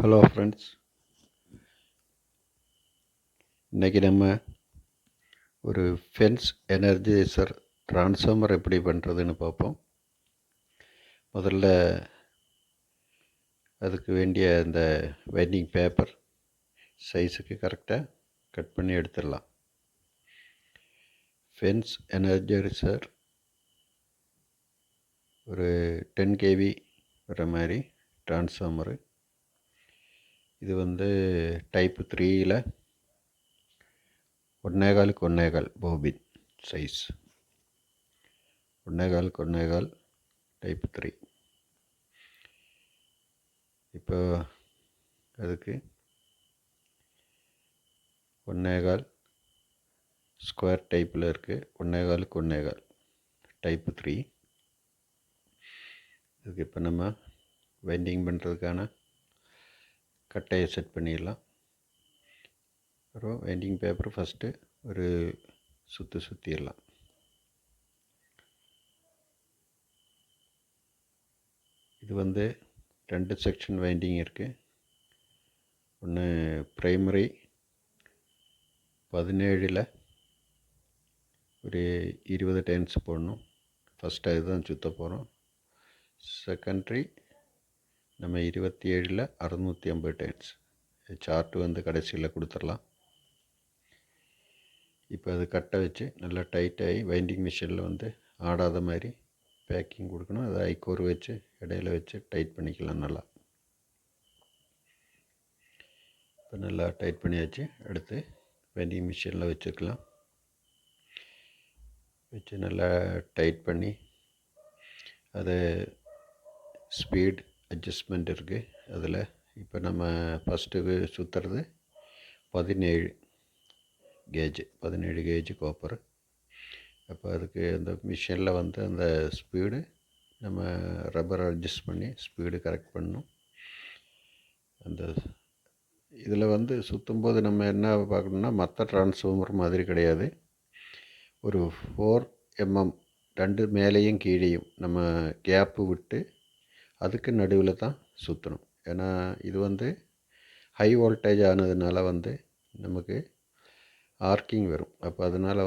Hello friends, இன்றைக்கி நம்ம ஒரு ஃபென்ஸ் எனர்ஜைசர் ட்ரான்ஸ்ஃபார்மர் எப்படி பண்ணுறதுன்னு பார்ப்போம். முதல்ல அதுக்கு வேண்டிய அந்த வைண்டிங் பேப்பர் சைஸுக்கு கரெக்டாக கட் பண்ணி எடுத்துடலாம். ஃபென்ஸ் எனர்ஜைசர் ஒரு 10 kV வர மாதிரி ட்ரான்ஸ்ஃபார்மரு. இது டைப் 3ல் 1.25 1.25 போபின் சைஸ், 1.25 1.25 டைப் 3. இப்போ அதுக்கு 1.25 ஸ்கொயர் டைப்பில் இருக்குது, 1.25 1.25 டைப் 3. அதுக்கு இப்போ நம்ம வைண்டிங் பண்ணுறதுக்கான கட்டையை செட் பண்ணிடலாம். அப்புறம் வைண்டிங் பேப்பர் ஃபஸ்ட்டு ஒரு சுற்றிடலாம். இது 2 செக்ஷன் வைண்டிங் இருக்குது. ஒன்று ப்ரைமரி 17ல் ஒரு 20 டைன்ஸ் போடணும். ஃபஸ்ட்டு அதுதான் சுற்ற போகிறோம். செகண்ட்ரி நம்ம 27ல் 650 டைன்ஸ். சார்ட்டு கடைசியில் கொடுத்துடலாம். இப்போ அது கட்டை வச்சு நல்லா டைட்டாகி வைண்டிங் மிஷினில் ஆடாத மாதிரி பேக்கிங் கொடுக்கணும். அதை ஐக்கோர் வச்சு இடையில வச்சு டைட் பண்ணிக்கலாம். நல்லா இப்போ நல்லா டைட் பண்ணியாச்சு. அடுத்து வைண்டிங் மிஷினில் வச்சுக்கலாம். வச்சு நல்லா டைட் பண்ணி அதை ஸ்பீட் அட்ஜஸ்ட்மெண்ட் இருக்குது அதில். இப்போ நம்ம ஃபஸ்ட்டு சுற்றுறது 17 கேஜ் காப்பர். அப்போ அதுக்கு அந்த மிஷினில் அந்த ஸ்பீடு நம்ம ரப்பர் அட்ஜஸ்ட் பண்ணி ஸ்பீடு கரெக்ட் பண்ணணும். அந்த இதில் சுற்றும்போது நம்ம என்ன பார்க்கணுன்னா, மற்ற ட்ரான்ஸ்ஃபார்மர் மாதிரி கிடையாது. ஒரு 4 mm 2 மேலேயும் கீழேயும் நம்ம கேப்பு விட்டு அதுக்கு நடுவில் தான் சுற்றணும். ஏன்னா இது ஹை வோல்டேஜ் ஆனதுனால நமக்கு ஆர்க்கிங் வரும். அப்போ அதனால்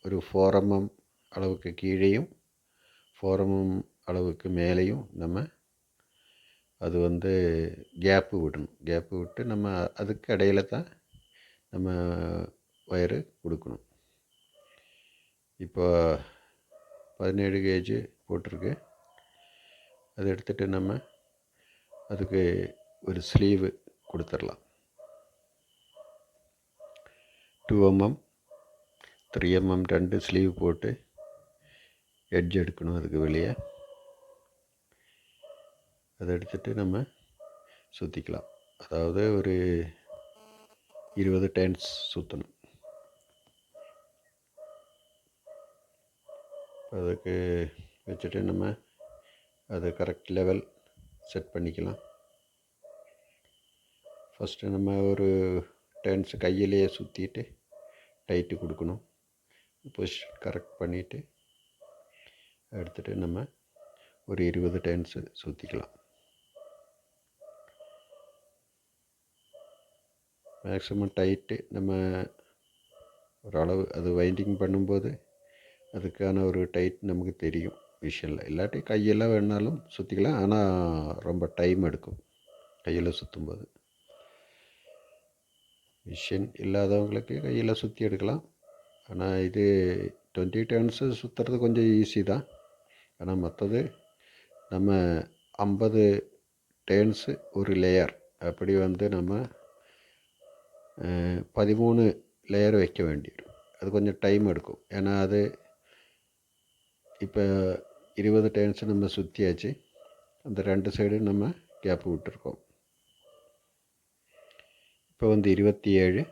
ஒரு 4 mm அளவுக்கு கீழேயும் 4 mm அளவுக்கு மேலேயும் நம்ம அது கேப்பு விடணும். கேப்பு விட்டு நம்ம அதுக்கு இடையில தான் நம்ம ஒயரு கொடுக்கணும். இப்போ 17 கேஜ் போட்டிருக்கு. அதை எடுத்துகிட்டு நம்ம அதுக்கு ஒரு ஸ்லீவு கொடுத்துடலாம். 2 mm 3 mm 2 ஸ்லீவ் போட்டு எட்ஜ் எடுக்கணும் அதுக்கு வெளியே. அதை எடுத்துகிட்டு நம்ம சுற்றிக்கலாம். அதாவது ஒரு 20 டைன்ஸ் சுற்றணும். அதுக்கு வச்சுட்டு நம்ம அதை கரெக்ட் லெவல் செட் பண்ணிக்கலாம். ஃபஸ்ட்டு நம்ம ஒரு டைன்ஸ் கையிலேயே சுற்றிட்டு டைட்டு கொடுக்கணும். பொசிஷன் கரெக்ட் பண்ணிவிட்டு எடுத்துகிட்டு நம்ம ஒரு 20 டைன்ஸு சுற்றிக்கலாம். மேக்ஸிமம் டைட்டு நம்ம ஓரளவு அது வைண்டிங் பண்ணும்போது அதுக்கான ஒரு டைட் நமக்கு தெரியும் மிஷினில். இல்லாட்டி கையில் வேணாலும் சுற்றிக்கலாம். ஆனால் ரொம்ப டைம் எடுக்கும் கையில் சுற்றும்போது. மிஷின் இல்லாதவங்களுக்கு கையில் சுற்றி எடுக்கலாம். ஆனால் இது 20 டைன்ஸு சுற்றுறது கொஞ்சம் ஈஸி தான். ஆனால் மற்றது நம்ம 50 டைன்ஸு ஒரு லேயர் அப்படி நம்ம 13 லேயர் வைக்க வேண்டியிருக்கும். அது கொஞ்சம் டைம் எடுக்கும். ஏன்னா அது இப்போ 20 டைன்ஸு நம்ம சுற்றியாச்சு. அந்த 2 சைடு நம்ம கேப்பு விட்டுருக்கோம். இப்போ 27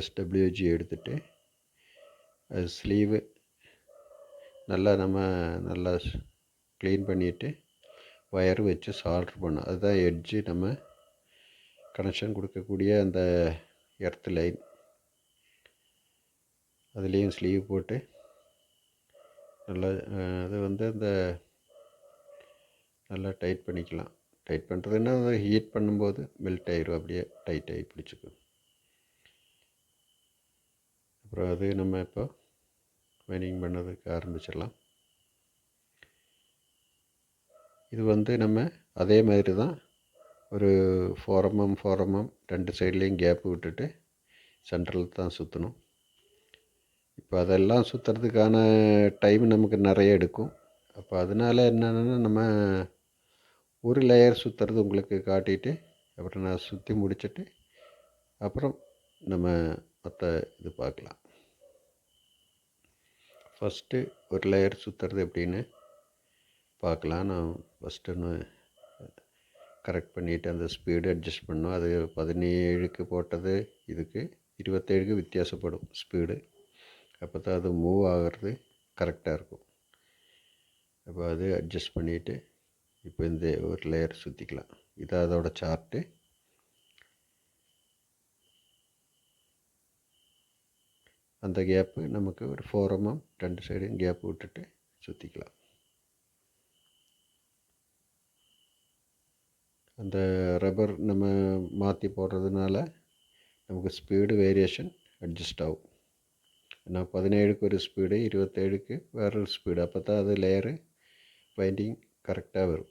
SWG எடுத்துகிட்டு அது ஸ்லீவு நல்லா க்ளீன் பண்ணிவிட்டு ஒயர் வச்சு சால்ட்ரு பண்ணோம். அதுதான் எட்ஜு நம்ம கனெக்ஷன் கொடுக்கக்கூடிய அந்த எர்த் லைன். அதுலேயும் ஸ்லீவ் போட்டு நல்லா அது அந்த நல்லா டைட் பண்ணிக்கலாம். டைட் பண்ணுறதுன்னா அதை ஹீட் பண்ணும்போது மெல்ட் ஆயிரும், அப்படியே டைட் ஆகி பிடிச்சிக்கும். அப்புறம் அது நம்ம இப்போ வைண்டிங் பண்ணதுக்கு ஆரம்பிச்சிடலாம். இது வந்து நம்ம அதே மாதிரி தான் ஒரு 4mm 2 சைட்லேயும் கேப்பு விட்டுட்டு சென்ட்ரல் தான் சுற்றணும். இப்போ அதெல்லாம் சுற்றுறதுக்கான டைம் நமக்கு நிறைய எடுக்கும். அப்போ அதனால் என்னென்னா நம்ம ஒரு லேயர் சுற்றுறது உங்களுக்கு காட்டிட்டு அப்புறம் நான் சுற்றி முடிச்சுட்டு அப்புறம் நம்ம மற்ற இது பார்க்கலாம். ஃபஸ்ட்டு ஒரு லேயர் சுற்றுறது எப்படின்னு பார்க்கலாம். நான் ஃபஸ்ட்டு ஒன்று கரெக்ட் பண்ணிவிட்டு அந்த ஸ்பீடு அட்ஜஸ்ட் பண்ணோம். அது 17க்கு போட்டது இதுக்கு 27க்கு வித்தியாசப்படும் ஸ்பீடு. அப்போ தான் அது மூவ் ஆகிறது கரெக்டாக இருக்கும். அப்போ அது அட்ஜஸ்ட் பண்ணிவிட்டு இப்போ இந்த ஒரு லேயர் சுற்றிக்கலாம். இது அதோட சார்ட்டு. அந்த கேப்பு நமக்கு ஒரு 4mm 2 சைடும் கேப் விட்டுட்டு சுற்றிக்கலாம். அந்த ரப்பர் நம்ம மாற்றி போடுறதுனால நமக்கு ஸ்பீடு வேரியேஷன் அட்ஜஸ்ட் ஆகும். நான் 17க்கு ஒரு ஸ்பீடு, 27க்கு வேறு ஒரு ஸ்பீடு. அப்போ தான் அது லேயரு வைண்டிங் கரெக்டாக வரும்.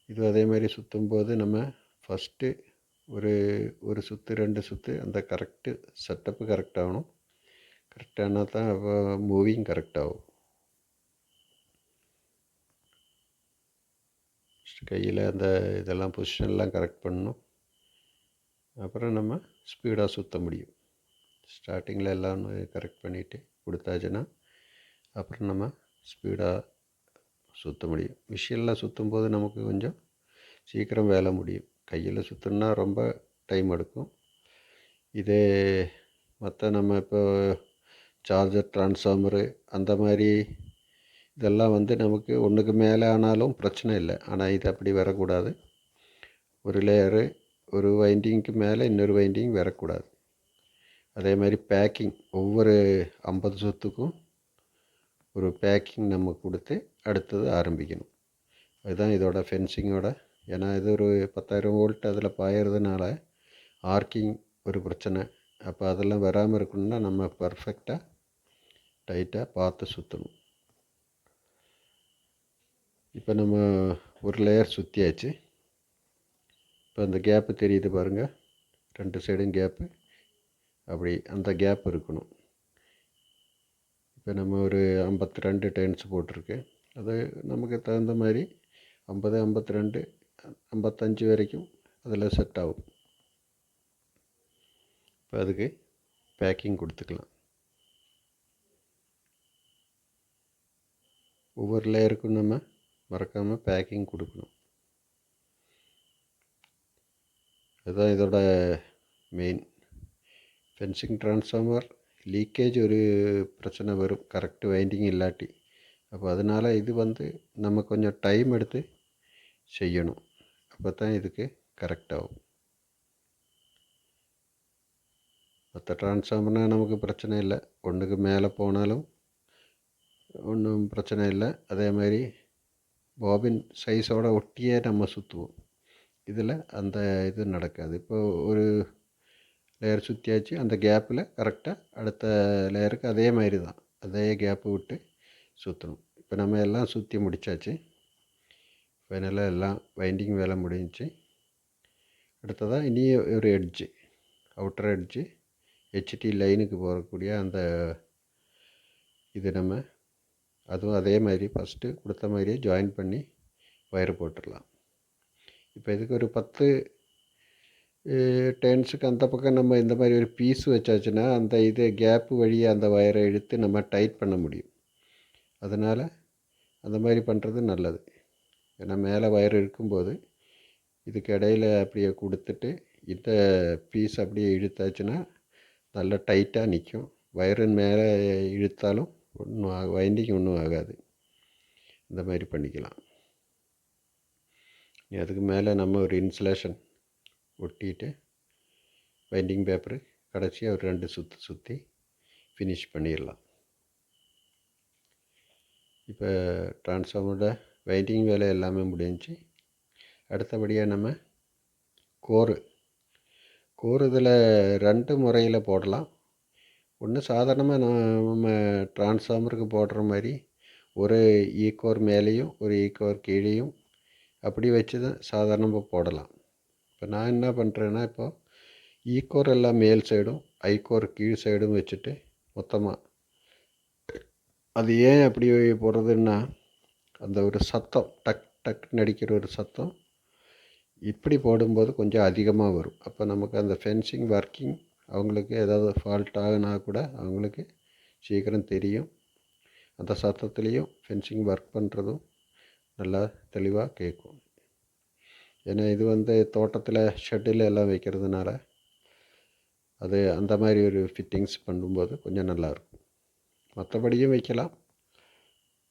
இது அதே மாதிரி சுற்றும்போது நம்ம ஃபஸ்ட்டு ஒரு சுற்று 2 சுற்று அந்த கரெக்டு செட்டப்பு கரெக்டாகணும். கரெக்டானால் தான் அப்போ மூவிங் கரெக்டாகும். கையில் அந்த இதெல்லாம் பொசிஷன்லாம் கரெக்ட் பண்ணணும். அப்புறம் நம்ம ஸ்பீடாக சுற்ற முடியும். ஸ்டார்டிங்கில் எல்லாம் கரெக்ட் பண்ணிவிட்டு கொடுத்தாச்சுன்னா அப்புறம் நம்ம ஸ்பீடாக சுற்ற முடியும். மிஷினில் சுற்றும் போது நமக்கு கொஞ்சம் சீக்கிரம் வேலை முடியும். கையில் சுற்றணுன்னா ரொம்ப டைம் எடுக்கும். இதே மற்ற நம்ம இப்போ சார்ஜர் டிரான்ஸ்ஃபார்மரு அந்த மாதிரி இதெல்லாம் வந்து நமக்கு ஒன்றுக்கு மேலே ஆனாலும் பிரச்சனை இல்லை. ஆனால் இது அப்படி வரக்கூடாது. ஒரு லேயரு ஒரு வைண்டிங்க்கு மேலே இன்னொரு வைண்டிங் வரக்கூடாது. அதே மாதிரி பேக்கிங் ஒவ்வொரு 50 சுற்றுக்கும் ஒரு பேக்கிங் நம்ம கொடுத்து அடுத்தது ஆரம்பிக்கணும். அதுதான் இதோட ஃபென்சிங்கோட. ஏன்னா இது ஒரு 10,000 வோல்ட் அதில் பாயறதுனால ஆர்க்கிங் ஒரு பிரச்சனை. அப்போ அதெல்லாம் வராமல் இருக்கணும்னா நம்ம பர்ஃபெக்டாக டைட்டாக பார்த்து சுற்றணும். இப்போ நம்ம ஒரு லேயர் சுற்றியாச்சு. இப்போ அந்த கேப்பு தெரியுது பாருங்கள், 2 சைடும் கேப்பு அப்படி அந்த கேப் இருக்கணும். இப்போ நம்ம ஒரு 52 டர்ன்ஸ் போட்டிருக்கு. அது நமக்கு தகுந்த மாதிரி 50, 52, 55 வரைக்கும் அதில் செட் ஆகும். இப்போ அதுக்கு பேக்கிங் கொடுத்துக்கலாம். ஒவ்வொரு லேயருக்கும் நம்ம மறக்காமல் பேக்கிங் கொடுக்கணும். அதுதான் இதோட மெயின். ஃபென்சிங் டிரான்ஸ்ஃபார்மர் லீக்கேஜ் ஒரு பிரச்சனை வரும், கரெக்டு வைண்டிங் இல்லாட்டி. அப்போ அதனால் இது வந்து நம்ம கொஞ்சம் டைம் எடுத்து செய்யணும். அப்போ தான் இதுக்கு கரெக்டாகும். மற்ற டிரான்ஸ்ஃபார்மர்னால் நமக்கு பிரச்சனை இல்லை, ஒன்றுக்கு மேலே போனாலும் ஒன்றும் பிரச்சனை இல்லை. அதே மாதிரி பாபின் சைஸோடு ஒட்டியே நம்ம சுற்றுவோம். இதில் அந்த இது நடக்காது. இப்போ ஒரு லேயர் சுற்றியாச்சு, அந்த கேப்பில் கரெக்டாக அடுத்த லேயருக்கு அதே மாதிரி தான் அதே கேப்பு விட்டு சுற்றணும். இப்போ நம்ம எல்லாம் சுற்றி முடித்தாச்சு. ஃபைனலாக எல்லாம் வைண்டிங் வேலை முடிஞ்சிச்சு. அடுத்ததாக இனி ஒரு எட்ஜு, அவுட்டர் எட்ஜு ஹெச்டி லைனுக்கு போகக்கூடிய அந்த இது நம்ம அதுவும் அதே மாதிரி ஃபஸ்ட்டு கொடுத்த மாதிரியே ஜாயின் பண்ணி ஒயர் போட்டுடலாம். இப்போ இதுக்கு ஒரு 10 டர்ன்ஸுக்கு அந்த பக்கம் நம்ம இந்த மாதிரி ஒரு பீஸ் வச்சாச்சுன்னா அந்த இது கேப்பு வழியாக அந்த ஒயரை இழுத்து நம்ம டைட் பண்ண முடியும். அதனால் அந்த மாதிரி பண்ணுறது நல்லது. ஏன்னா மேலே ஒயர் இருக்கும்போது இதுக்கு இடையில் அப்படியே கொடுத்துட்டு இந்த பீஸ் அப்படியே இழுத்தாச்சுன்னா நல்லா டைட்டாக நிற்கும். ஒயரின் மேலே இழுத்தாலும் ஒன்றும் வைண்டிங் ஒன்றும் ஆகாது. இந்த மாதிரி பண்ணிக்கலாம். அதுக்கு மேலே நம்ம ஒரு இன்சுலேஷன் ஒட்டிட்டு வைண்டிங் பேப்பரு கடைசியாக ஒரு 2 சுற்றி சுற்றி ஃபினிஷ் பண்ணிடலாம். இப்போ டிரான்ஸ்ஃபார்மரோட வைண்டிங் வேலை எல்லாமே முடிஞ்சு. அடுத்தபடியாக நம்ம கோர் இதில் 2 முறையில் போடலாம். ஒன்று சாதாரணமாக நம்ம டிரான்ஸ்ஃபார்மருக்கு போடுற மாதிரி ஒரு ஈக்கோர் மேலேயும் ஒரு ஈக்கோர் கீழேயும் அப்படி வச்சு தான் சாதாரணமாக போடலாம். இப்போ நான் என்ன பண்ணுறேன்னா, இப்போது ஈக்கோர் எல்லாம் மேல் சைடும் ஐக்கோர் கீழ் சைடும் வச்சுட்டு மொத்தமாக அது ஏன் அப்படி போடுறதுன்னா, அந்த ஒரு சத்தம் டக் டக்குன்னு அடிக்கிற ஒரு சத்தம் இப்படி போடும்போது கொஞ்சம் அதிகமாக வரும். அப்போ நமக்கு அந்த ஃபென்சிங் ஒர்க்கிங் அவங்களுக்கு ஏதாவது ஃபால்ட் ஆகுனா கூட அவங்களுக்கு சீக்கிரம் தெரியும். அந்த சத்தத்துலேயும் ஃபென்சிங் ஒர்க் பண்ணுறதும் நல்லா தெளிவாக கேட்கும். ஏன்னா இது தோட்டத்தில் ஷெட்டில் எல்லாம் வைக்கிறதுனால அது அந்த மாதிரி ஒரு ஃபிட்டிங்ஸ் பண்ணும்போது கொஞ்சம் நல்லாயிருக்கும். மற்றபடியும் வைக்கலாம்.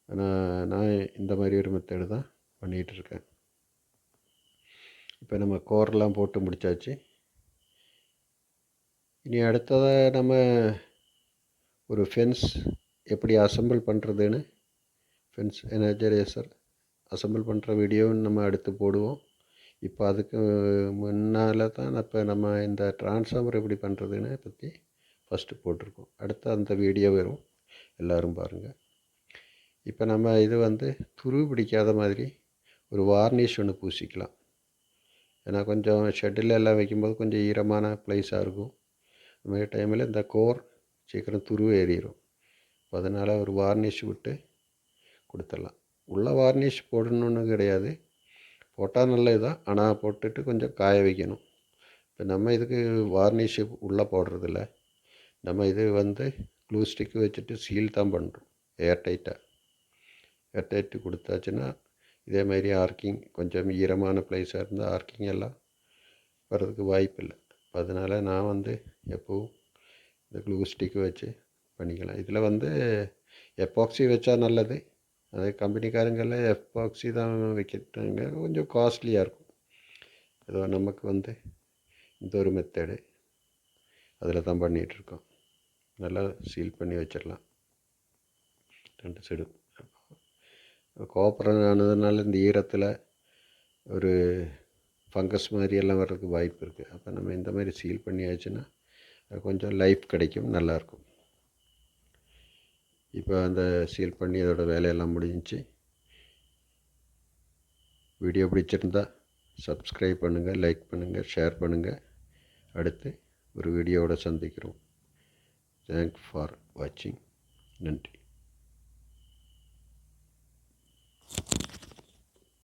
ஆனால் நான் இந்த மாதிரி ஒரு மெத்தடு தான் பண்ணிகிட்ருக்கேன். இப்போ நம்ம கோரெலாம் போட்டு முடித்தாச்சு. இனி அடுத்ததாக நம்ம ஒரு ஃபென்ஸ் எப்படி அசம்பிள் பண்ணுறதுன்னு FenceEnergizer அசம்பிள் பண்ணுற வீடியோவும் நம்ம அடுத்து போடுவோம். இப்போ அதுக்கு முன்னால் தான் நம்ம இந்த டிரான்ஸ்ஃபார்மர் எப்படி பண்ணுறதுன்னு பற்றி ஃபஸ்ட்டு போட்டிருக்கோம். அடுத்து அந்த வீடியோ வரும், எல்லோரும் பாருங்கள். இப்போ நம்ம இது துரு பிடிக்காத மாதிரி ஒரு வார்னிஷ் ஒன்று பூசிக்கலாம். ஏன்னா கொஞ்சம் ஷெட்டில் எல்லாம் வைக்கும்போது கொஞ்சம் ஈரமான ப்ளேஸாக இருக்கும். அந்த மாதிரி டைமில் இந்த கோர் சீக்கிரம் துரு ஏறிடும். அதனால் ஒரு வார்னிஷ் விட்டு கொடுத்துடலாம். உள்ள வார்னிஷ் போடணுன்னு கிடையாது, போட்டால் நல்லது தான். ஆனால் போட்டுட்டு கொஞ்சம் காய வைக்கணும். இப்போ நம்ம இதுக்கு வார்னிஷ் உள்ளே போடுறதில்ல. நம்ம இது க்ளூ ஸ்டிக்கு வச்சுட்டு சீல் தான் பண்ணுறோம். ஏர்டைட்டு கொடுத்தாச்சுன்னா இதே மாதிரி ஆர்க்கிங் கொஞ்சம் ஈரமான ப்ளேஸாக இருந்தால் ஆர்க்கிங் எல்லாம் வர்றதுக்கு வாய்ப்பு இல்லை. அதனால் நான் எப்போவும் இந்த க்ளூ ஸ்டிக்கு வச்சு பண்ணிக்கலாம். இதில் எப்பாக்சி வச்சா நல்லது. அது கம்பெனிக்காரங்கெல்லாம் எப்பாக்சி தான் வைக்கிறாங்க, கொஞ்சம் காஸ்ட்லியாக இருக்கும். ஏதோ நமக்கு இந்த ஒரு மெத்தடு அதில் தான் பண்ணிகிட்ருக்கோம். நல்லா சீல் பண்ணி வச்சிடலாம் 2 சைடும். கோப்பரம் ஆனதுனால இந்த ஈரத்தில் ஒரு ஃபங்கஸ் மாதிரியெல்லாம் வர்றதுக்கு வாய்ப்பு இருக்குது. அப்போ நம்ம இந்த மாதிரி சீல் பண்ணியாச்சுன்னா அது கொஞ்சம் லைஃப் கிடைக்கும், நல்லாயிருக்கும். இப்போ அந்த சீல் பண்ணி அதோட வேலையெல்லாம் முடிஞ்சிச்சு. வீடியோ பிடிச்சிருந்தா சப்ஸ்கிரைப் பண்ணுங்கள், லைக் பண்ணுங்கள், ஷேர் பண்ணுங்கள். அடுத்து ஒரு வீடியோவோட சந்திக்கிறோம். தேங்க்ஸ் ஃபார் வாட்சிங். நன்றி.